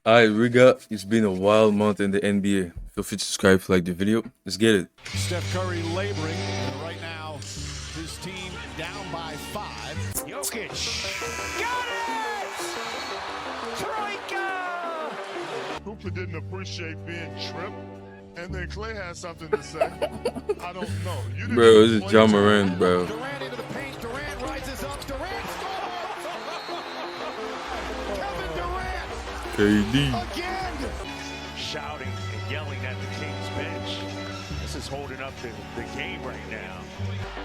Alright, Riga, it's been a wild month in the NBA. Feel free to subscribe if you like the video. Let's get it. Steph Curry laboring, and right now his team down by 5. Jokic. Got it! Troika! Hooper didn't appreciate being tripped, and then Clay had something to say. I don't know. You didn't Bro, this is play John time. Moran, bro. Durant into the paint. Durant rises up. Durant scores! Kevin Durant KD. again! Shouting and yelling at the Kings bench. This is holding up the game right now.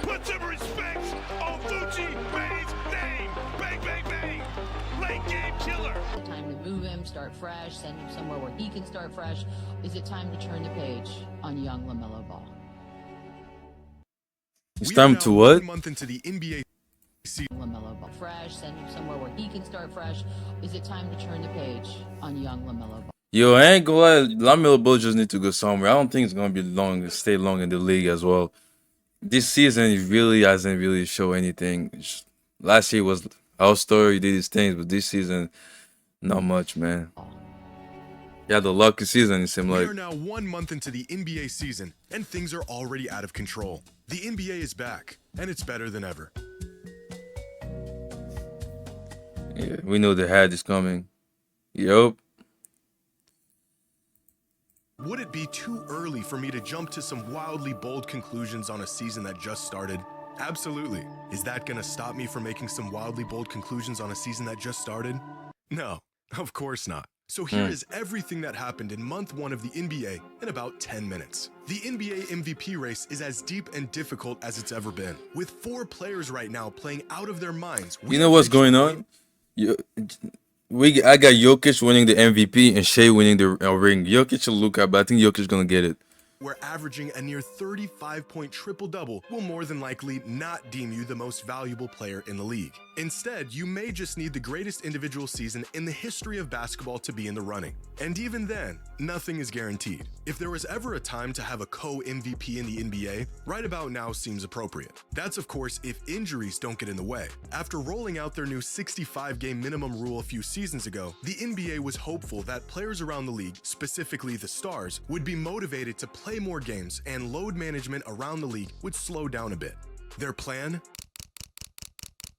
Put some respect on Gucci Mane's name. Bang, bang, bang. Late game killer. Time to move him, start fresh, send him somewhere where he can start fresh? Is it time to turn the page on young LaMelo Ball? It's We are time now to what? 1 month into the NBA LaMelo Ball fresh, send him somewhere where he can start fresh. Is it time to turn the page on young LaMelo Ball? Yo, I ain't gonna lie, LaMelo Ball just need to go somewhere. I don't think it's gonna be long, stay long in the league as well. This season, he really hasn't really shown anything. Last year was All-Star, he did his things, but this season, not much, man. Yeah, the lucky season, it seemed We like. are now 1 month into the NBA season, and things are already out of control. The NBA is back, and it's better than ever. Yeah, we know the hat is coming. Yup. Would it be too early for me to jump to some wildly bold conclusions on a season that just started? Absolutely. Is that going to stop me from making some wildly bold conclusions on a season that just started? No, of course not. So here is everything that happened in month 1 of the NBA in about 10 minutes. The NBA MVP race is as deep and difficult as it's ever been. With 4 players right now playing out of their minds. You know what's going on? I got Jokic winning the MVP and Shea winning the ring. Jokic and Luka, but I think Jokic gonna get it. Where averaging a near 35-point triple-double will more than likely not deem you the most valuable player in the league. Instead, you may just need the greatest individual season in the history of basketball to be in the running. And even then, nothing is guaranteed. If there was ever a time to have a co-MVP in the NBA, right about now seems appropriate. That's of course if injuries don't get in the way. After rolling out their new 65-game minimum rule a few seasons ago, the NBA was hopeful that players around the league, specifically the stars, would be motivated to play more games and load management around the league would slow down a bit. Their plan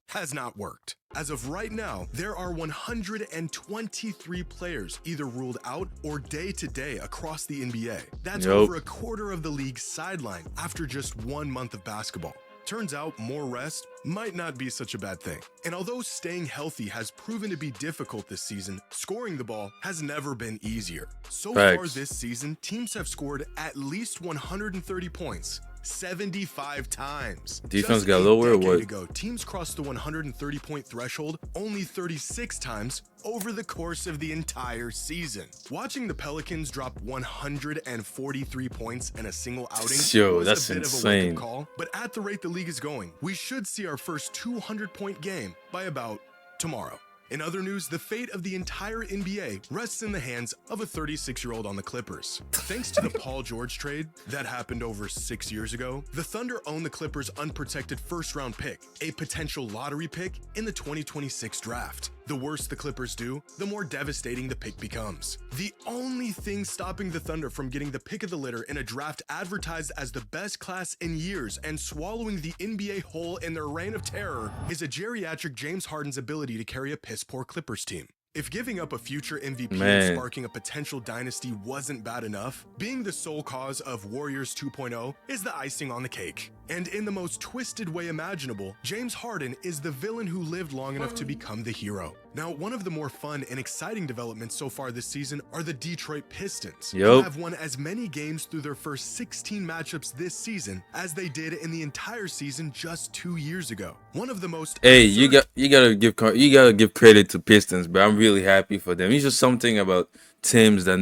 has not worked. As of right now, there are 123 players either ruled out or day-to-day across the NBA. That's over a quarter of the league's sideline after just 1 month of basketball. Turns out more rest might not be such a bad thing. And although staying healthy has proven to be difficult this season, scoring the ball has never been easier. So far this season, teams have scored at least 130 points. 75 times. Defense Just got a lower or decade what? ago, teams crossed the 130-point threshold only 36 times over the course of the entire season. Watching the Pelicans drop 143 points in a single outing Yo, was that's a bit insane. of a wake-up call, but at the rate the league is going, we should see our first 200-point game by about tomorrow. In other news, the fate of the entire NBA rests in the hands of a 36-year-old on the Clippers. Thanks to the Paul George trade that happened over 6 years ago, the Thunder own the Clippers' unprotected first-round pick, a potential lottery pick in the 2026 draft. The worse the Clippers do, the more devastating the pick becomes. The only thing stopping the Thunder from getting the pick of the litter in a draft advertised as the best class in years and swallowing the NBA whole in their reign of terror is a geriatric James Harden's ability to carry a piss-poor Clippers team. If giving up a future MVP and sparking a potential dynasty wasn't bad enough, being the sole cause of Warriors 2.0 is the icing on the cake. And in the most twisted way imaginable, James Harden is the villain who lived long enough to become the hero. Now, one of the more fun and exciting developments so far this season are the Detroit Pistons, who have won as many games through their first 16 matchups this season as they did in the entire season just 2 years ago. One of the most You gotta give credit to Pistons, but I'm really happy for them. It's just something about teams that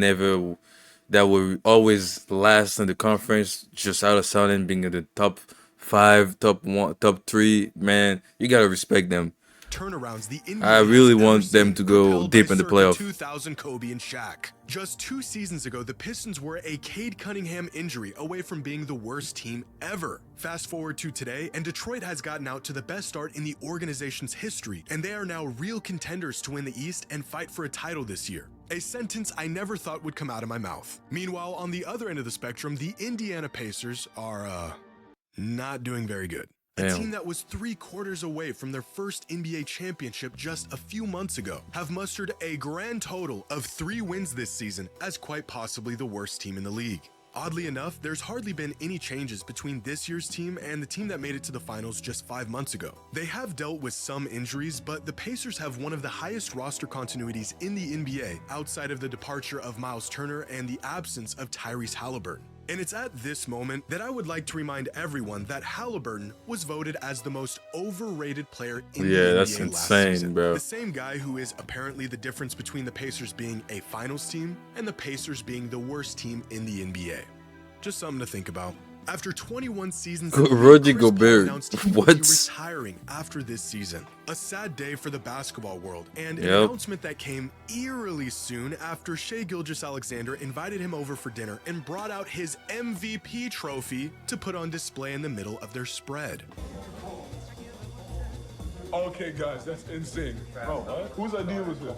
will always last in the conference, just out of sudden being in the top 5, top 1, top 3. Man, you gotta respect them. turnarounds the NBA I really has ever want them seen, to go propelled deep by in the circa playoff. 2000 Kobe and Shaq. Just 2 seasons ago, the Pistons were a Cade Cunningham injury away from being the worst team ever. Fast forward to today, and Detroit has gotten out to the best start in the organization's history, and they are now real contenders to win the East and fight for a title this year. A sentence I never thought would come out of my mouth. Meanwhile, on the other end of the spectrum, the Indiana Pacers are, not doing very good. A Damn. team that was 3/4 away from their first NBA championship just a few months ago have mustered a grand total of 3 wins this season as quite possibly the worst team in the league. Oddly enough, there's hardly been any changes between this year's team and the team that made it to the finals just 5 months ago. They have dealt with some injuries, but the Pacers have one of the highest roster continuities in the NBA outside of the departure of Miles Turner and the absence of Tyrese Halliburton. And it's at this moment that I would like to remind everyone that Halliburton was voted as the most overrated player in the NBA that's last insane, season. bro. The same guy who is apparently the difference between the Pacers being a finals team and the Pacers being the worst team in the NBA. Just something to think about. After 21 seasons, in the league, Rudy Chris Paul Gobert. announced he will What? be retiring after this season. A sad day for the basketball world, and an Yep. announcement that came eerily soon after Shai Gilgeous-Alexander invited him over for dinner and brought out his MVP trophy to put on display in the middle of their spread. Okay, guys, that's insane. Bro, what? Whose idea was this?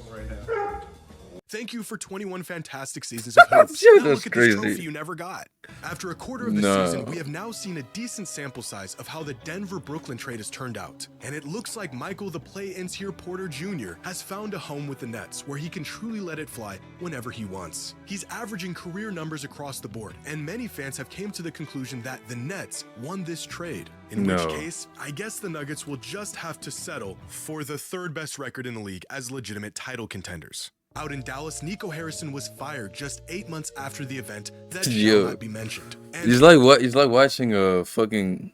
Thank you for 21 fantastic seasons of hoops. sure Now that's look at this crazy. trophy you never got. After a quarter of the No. season, we have now seen a decent sample size of how the Denver-Brooklyn trade has turned out. And it looks like Michael the Play-Ins here Porter Jr. has found a home with the Nets where he can truly let it fly whenever he wants. He's averaging career numbers across the board, and many fans have came to the conclusion that the Nets won this trade. In which No. case, I guess the Nuggets will just have to settle for the 3rd best record in the league as legitimate title contenders. Out in Dallas, Nico Harrison was fired just 8 months after the event that Yo. shall not be mentioned. And It's like what? It's like watching a fucking,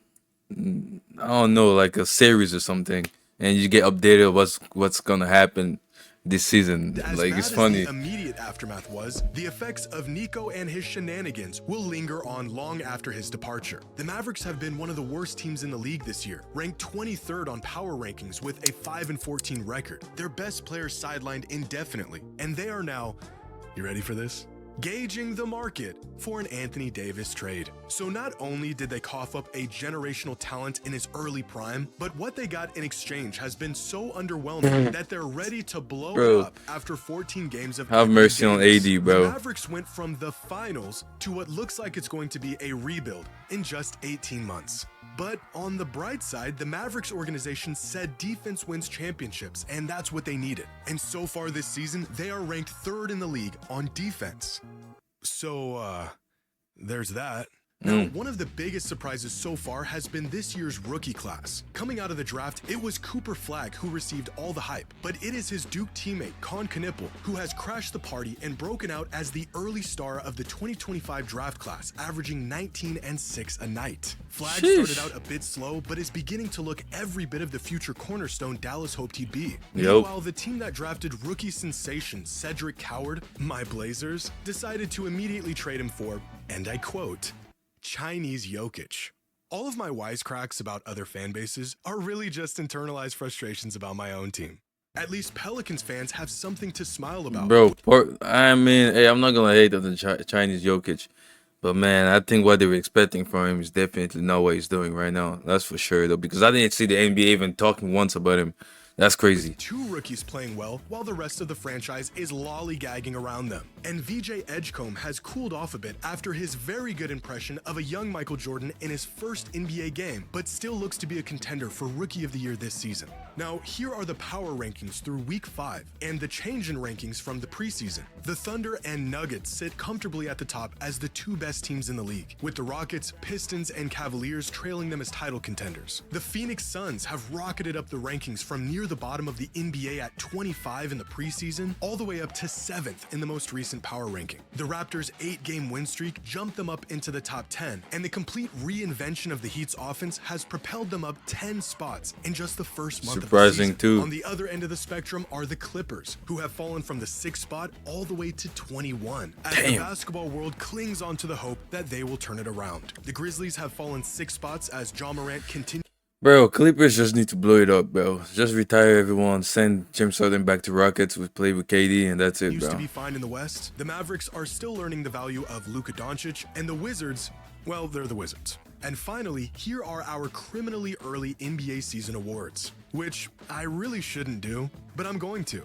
I don't know, like a series or something, and you get updated what's gonna happen this season. as Like bad it's as funny. the immediate aftermath was, the effects of Nico and his shenanigans will linger on long after his departure. The Mavericks have been one of the worst teams in the league this year, ranked 23rd on power rankings with a 5-14 record. Their best players sidelined indefinitely, and they are now, you ready for this? Gauging the market for an Anthony Davis trade. So not only did they cough up a generational talent in his early prime, but what they got in exchange has been so underwhelming that they're ready to blow Bro. it up after 14 games of Have epic mercy on games. AD, bro. The Mavericks went from the finals to what looks like it's going to be a rebuild in just 18 months. But on the bright side, the Mavericks organization said defense wins championships, and that's what they needed. And so far this season, they are ranked 3rd in the league on defense. So, there's that. Now, one of the biggest surprises so far has been this year's rookie class. Coming out of the draft, it was Cooper Flagg who received all the hype, but it is his Duke teammate, Con Knippel, who has crashed the party and broken out as the early star of the 2025 draft class, averaging 19 and 6 a night. Flagg Sheesh. started out a bit slow, but is beginning to look every bit of the future cornerstone Dallas hoped he'd be. Yep. Meanwhile, the team that drafted rookie sensation Cedric Coward, my Blazers, decided to immediately trade him for, and I quote, Chinese Jokic. All of my wisecracks about other fan bases are really just internalized frustrations about my own team. At least Pelicans fans have something to smile about. Bro, I mean, hey, I'm not gonna hate on the Chinese Jokic, but man, I think what they were expecting from him is definitely not what he's doing right now. That's for sure, though, because I didn't see the NBA even talking once about him. That's crazy. 2 rookies playing well while the rest of the franchise is lollygagging around them. And VJ Edgecombe has cooled off a bit after his very good impression of a young Michael Jordan in his first NBA game, but still looks to be a contender for Rookie of the Year this season. Now, here are the power rankings through Week 5 and the change in rankings from the preseason. The Thunder and Nuggets sit comfortably at the top as the 2 best teams in the league, with the Rockets, Pistons, and Cavaliers trailing them as title contenders. The Phoenix Suns have rocketed up the rankings from near the bottom of the NBA at 25 in the preseason, all the way up to 7th in the most recent power ranking. The Raptors' 8-game win streak jumped them up into the top 10, and the complete reinvention of the Heat's offense has propelled them up 10 spots in just the first month Surprising, of the season. too. On the other end of the spectrum are the Clippers, who have fallen from the 6th spot all the way to 21, as the Damn. basketball world clings on to the hope that they will turn it around. The Grizzlies have fallen 6 spots as Ja Morant continues Bro, Clippers just need to blow it up, bro. Just retire everyone, send James Harden back to Rockets, we play with KD, and that's it, Used to bro. be fine in the West, the Mavericks are still learning the value of Luka Doncic, and the Wizards, well, they're the Wizards. And finally, here are our criminally early NBA season awards, which I really shouldn't do, but I'm going to.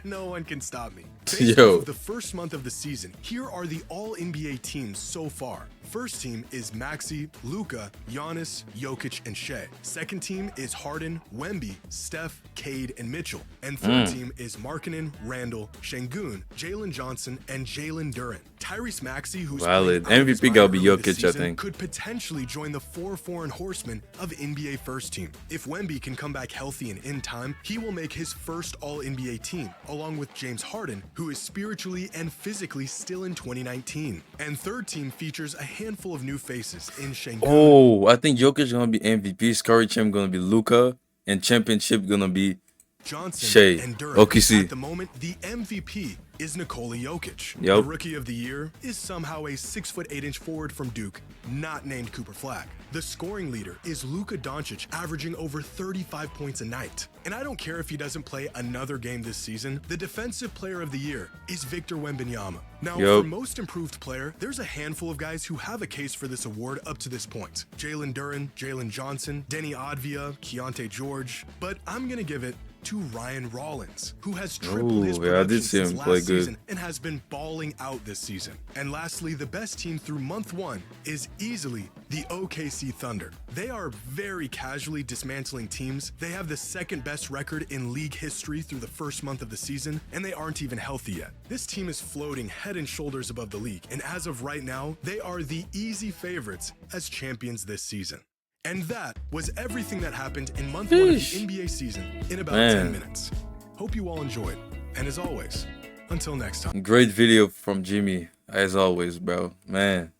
No one can stop me. Based Yo. off of the first month of the season, here are the all-NBA teams so far. First team is Maxey, Luka, Giannis, Jokic, and Shea. Second team is Harden, Wemby, Steph, Cade, and Mitchell. And third team is Markkanen, Randall, Şengün, Jalen Johnson, and Jalen Duren. Tyrese Maxey, who's Valid. playing out of his MVP gotta mind be early this Jokic, I season, think. could potentially join the 4 foreign horsemen of NBA first team. If Wemby can come back healthy and in time, he will make his first All-NBA team, along with James Harden, who is spiritually and physically still in 2019. And third team features a handful of new faces in Şengün. Oh, I think Jokic gonna be MVP, Scurry Champ gonna be Luka, and championship gonna be Johnson Shea, and Duren. OKC. At the moment, the MVP is Nikola Jokic. Yup. The Rookie of the Year is somehow a 6'8" forward from Duke, not named Cooper Flag. The scoring leader is Luka Doncic, averaging over 35 points a night. And I don't care if he doesn't play another game this season, the Defensive Player of the Year is Victor Wembanyama. Now, Yup. for Most Improved Player, there's a handful of guys who have a case for this award up to this point. Jalen Duren, Jalen Johnson, Denny Advia, Keontae George, but I'm gonna give it to Ryan Rollins, who has tripled his Ooh, yeah, I production did see since him last play good. season and has been balling out this season. And lastly, the best team through month 1 is easily the OKC Thunder. They are very casually dismantling teams. They have the second best record in league history through the first month of the season, and they aren't even healthy yet. This team is floating head and shoulders above the league, and as of right now, they are the easy favorites as champions this season. And that was everything that happened in month 1 of the Sheesh. NBA season in about Man. 10 minutes. Hope you all enjoyed. And as always, until next time. Great video from Jimmy, as always, bro. Man.